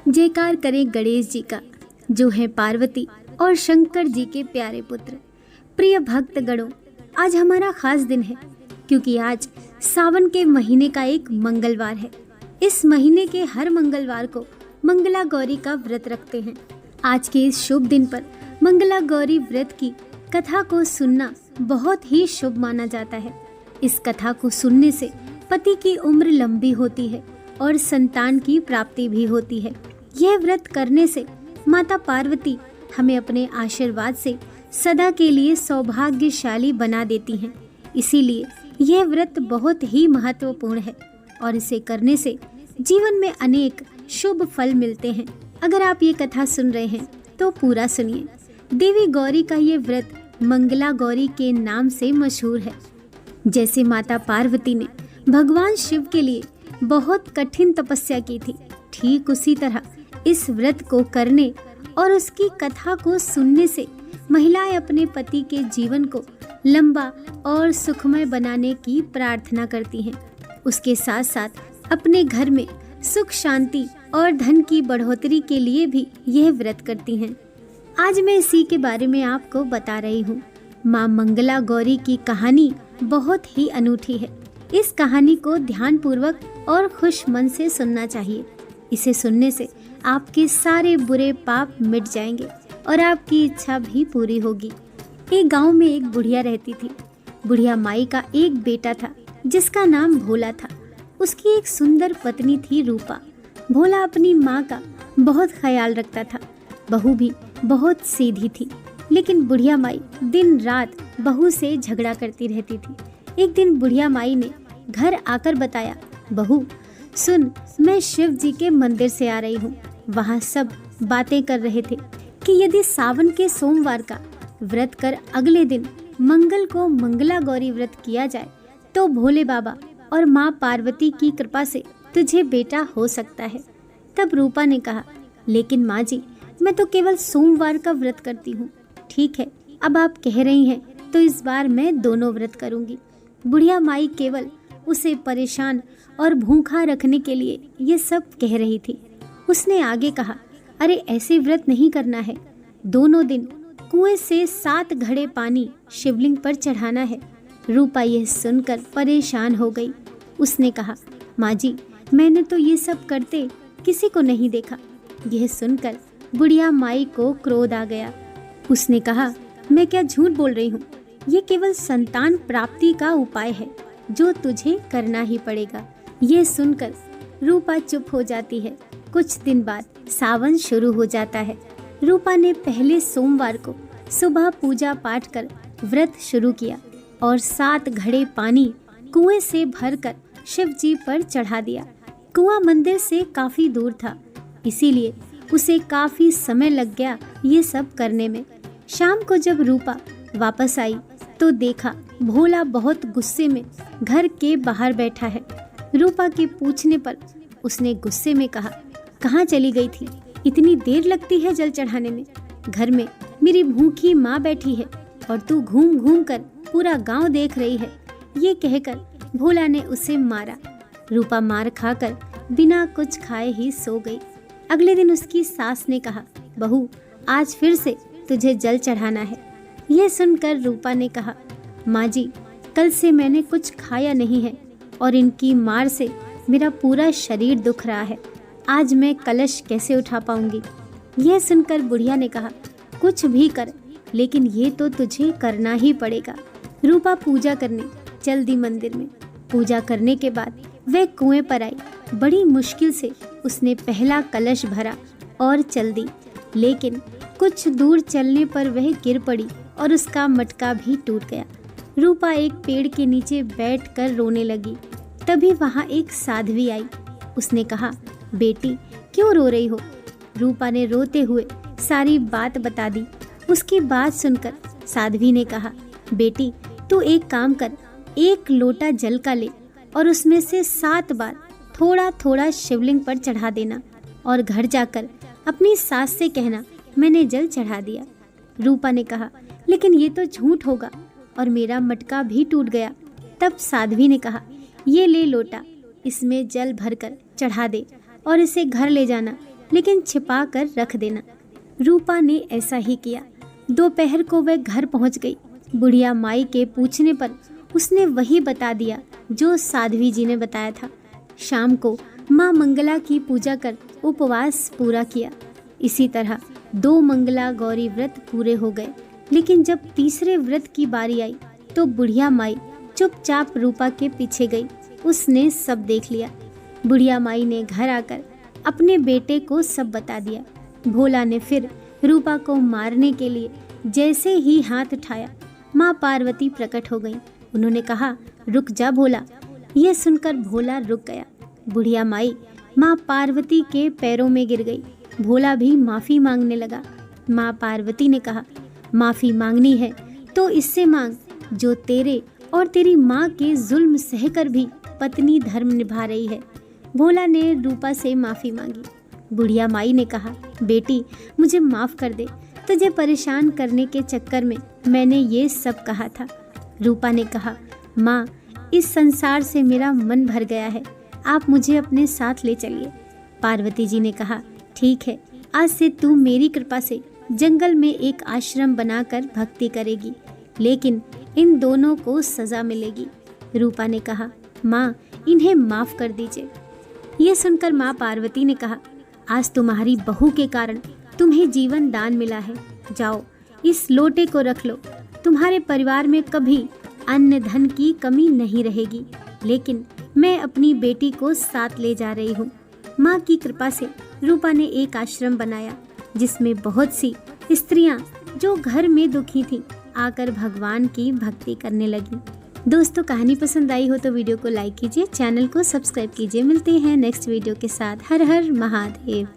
जयकार करें गणेश जी का, जो है पार्वती और शंकर जी के प्यारे पुत्र। प्रिय भक्त गणों, आज हमारा खास दिन है क्योंकि आज सावन के महीने का एक मंगलवार है। इस महीने के हर मंगलवार को मंगला गौरी का व्रत रखते हैं। आज के इस शुभ दिन पर मंगला गौरी व्रत की कथा को सुनना बहुत ही शुभ माना जाता है। इस कथा को सुनने से पति की उम्र लंबी होती है और संतान की प्राप्ति भी होती है। यह व्रत करने से माता पार्वती हमें अपने आशीर्वाद से सदा के लिए सौभाग्यशाली बना देती हैं। इसीलिए यह व्रत बहुत ही महत्वपूर्ण है और इसे करने से जीवन में अनेक शुभ फल मिलते हैं। अगर आप ये कथा सुन रहे हैं तो पूरा सुनिए। देवी गौरी का ये व्रत मंगला गौरी के नाम से मशहूर है। जैसे माता पार्वती ने भगवान शिव के लिए बहुत कठिन तपस्या की थी, ठीक उसी तरह इस व्रत को करने और उसकी कथा को सुनने से महिलाएं अपने पति के जीवन को लंबा और सुखमय बनाने की प्रार्थना करती हैं। उसके साथ साथ अपने घर में सुख शांति और धन की बढ़ोतरी के लिए भी यह व्रत करती हैं। आज मैं इसी के बारे में आपको बता रही हूँ। माँ मंगला गौरी की कहानी बहुत ही अनूठी है। इस कहानी को ध्यानपूर्वक और खुश मन से सुनना चाहिए। इसे सुनने से आपके सारे बुरे पाप मिट जाएंगे और आपकी इच्छा भी पूरी होगी। एक गांव में एक बुढ़िया रहती थी। बुढ़िया माई का एक बेटा था जिसका नाम भोला था। उसकी एक सुंदर पत्नी थी रूपा। भोला अपनी माँ का बहुत ख्याल रखता था। बहू भी बहुत सीधी थी, लेकिन बुढ़िया माई दिन रात बहू से झगड़ा करती रहती थी। एक दिन बुढ़िया माई ने घर आकर बताया, बहू सुन, मैं शिव जी के मंदिर से आ रही हूँ। वहाँ सब बातें कर रहे थे कि यदि सावन के सोमवार का व्रत कर अगले दिन मंगल को मंगला गौरी व्रत किया जाए तो भोले बाबा और माँ पार्वती की कृपा से तुझे बेटा हो सकता है। तब रूपा ने कहा, लेकिन माँ जी, मैं तो केवल सोमवार का व्रत करती हूँ। ठीक है, अब आप कह रही हैं तो इस बार मैं दोनों व्रत करूँगी। बुढ़िया माई केवल उसे परेशान और भूखा रखने के लिए ये सब कह रही थी। उसने आगे कहा, अरे ऐसे व्रत नहीं करना है। दोनों दिन कुएं से 7 घड़े पानी शिवलिंग पर चढ़ाना है। रूपा यह सुनकर परेशान हो गई। उसने कहा, माँ जी, मैंने तो ये सब करते किसी को नहीं देखा। यह सुनकर बुढ़िया माई को क्रोध आ गया। उसने कहा, मैं क्या झूठ बोल रही हूँ? ये केवल संतान प्राप्ति का उपाय है जो तुझे करना ही पड़ेगा। ये सुनकर रूपा चुप हो जाती है। कुछ दिन बाद सावन शुरू हो जाता है। रूपा ने पहले सोमवार को सुबह पूजा पाठ कर व्रत शुरू किया और 7 घड़े पानी कुएं से भरकर शिव जी पर चढ़ा दिया। कुआं मंदिर से काफी दूर था, इसीलिए उसे काफी समय लग गया ये सब करने में। शाम को जब रूपा वापस आई तो देखा भोला बहुत गुस्से में घर के बाहर बैठा है। रूपा के पूछने पर उसने गुस्से में कहा, कहाँ चली गई थी? इतनी देर लगती है जल चढ़ाने में। घर में मेरी भूखी माँ बैठी है और तू घूम घूम कर पूरा गांव देख रही है। ये कहकर भोला ने उसे मारा। रूपा मार खाकर बिना कुछ खाए ही सो गई। अगले दिन उसकी सास ने कहा, बहू, आज फिर से तुझे जल चढ़ाना है। यह सुनकर रूपा ने कहा, माँ जी, कल से मैंने कुछ खाया नहीं है और इनकी मार से मेरा पूरा शरीर दुख रहा है। आज मैं कलश कैसे उठा पाऊंगी? यह सुनकर बुढ़िया ने कहा, कुछ भी कर, लेकिन ये तो तुझे करना ही पड़ेगा। रूपा पूजा करने चल दी मंदिर में। पूजा करने के बाद वह कुएं पर आई। बड़ी मुश्किल से उसने पहला कलश भरा और चल दी, लेकिन कुछ दूर चलने पर वह गिर पड़ी और उसका मटका भी टूट गया। रूपा एक पेड़ के नीचे बैठकर रोने लगी। तभी वहाँ एक साध्वी आई। उसने कहा, बेटी, क्यों रो रही हो? रूपा ने रोते हुए सारी बात बता दी। उसकी बात सुनकर साध्वी ने कहा, बेटी, तू एक काम कर, 1 लोटा जल का ले और उसमें से 7 बार थोड़ा थोड़ा शिवलिंग पर चढ़ा देना और घर जाकर अपनी सास से कहना, मैंने जल चढ़ा दिया। रूपा ने कहा, लेकिन ये तो झूठ होगा और मेरा मटका भी टूट गया। तब साध्वी ने कहा, ये ले लोटा, इसमें जल भरकर चढ़ा दे और इसे घर ले जाना। लेकिन छिपा कर रख देना। रूपा ने ऐसा ही किया। दोपहर को वह घर पहुंच गई। बुढ़िया माई के पूछने पर उसने वही बता दिया जो साध्वी जी ने बताया था। शाम को माँ मंगला की पूजा कर उपवास पूरा किया। इसी तरह 2 मंगला गौरी व्रत पूरे हो गए। लेकिन जब तीसरे व्रत की बारी आई तो बुढ़िया माई चुपचाप रूपा के पीछे गई। उसने सब देख लिया। बुढ़िया माई ने घर आकर अपने बेटे को सब बता दिया। भोला ने फिर रूपा को मारने के लिए जैसे ही हाथ उठाया, माँ पार्वती प्रकट हो गई। उन्होंने कहा, रुक जा भोला। यह सुनकर भोला रुक गया। बुढ़िया माई माँ पार्वती के पैरों में गिर गई। भोला भी माफ़ी मांगने लगा। माँ पार्वती ने कहा, माफ़ी मांगनी है तो इससे मांग जो तेरे और तेरी माँ के जुल्म सहकर भी पत्नी धर्म निभा रही है। भोला ने रूपा से माफ़ी मांगी। बुढ़िया माई ने कहा, बेटी मुझे माफ़ कर दे, तुझे परेशान करने के चक्कर में मैंने ये सब कहा था। रूपा ने कहा, माँ इस संसार से मेरा मन भर गया है, आप मुझे अपने साथ ले चलिए। पार्वती जी ने कहा, ठीक है, आज से तू मेरी कृपा से जंगल में एक आश्रम बनाकर भक्ति करेगी, लेकिन इन दोनों को सजा मिलेगी। रूपा ने कहा, माँ इन्हें माफ़ कर दीजिए। ये सुनकर माँ पार्वती ने कहा, आज तुम्हारी बहू के कारण तुम्हें जीवन दान मिला है। जाओ इस लोटे को रख लो। तुम्हारे परिवार में कभी अन्न धन की कमी नहीं रहेगी। लेकिन मैं अपनी बेटी को साथ ले जा रही हूँ। माँ की कृपा से रूपा ने एक आश्रम बनाया जिसमें बहुत सी स्त्रियाँ जो घर में दुखी थीं आकर भगवान की भक्ति करने लगी। दोस्तों, कहानी पसंद आई हो तो वीडियो को लाइक कीजिए, चैनल को सब्सक्राइब कीजिए। मिलते हैं नेक्स्ट वीडियो के साथ। हर हर महादेव।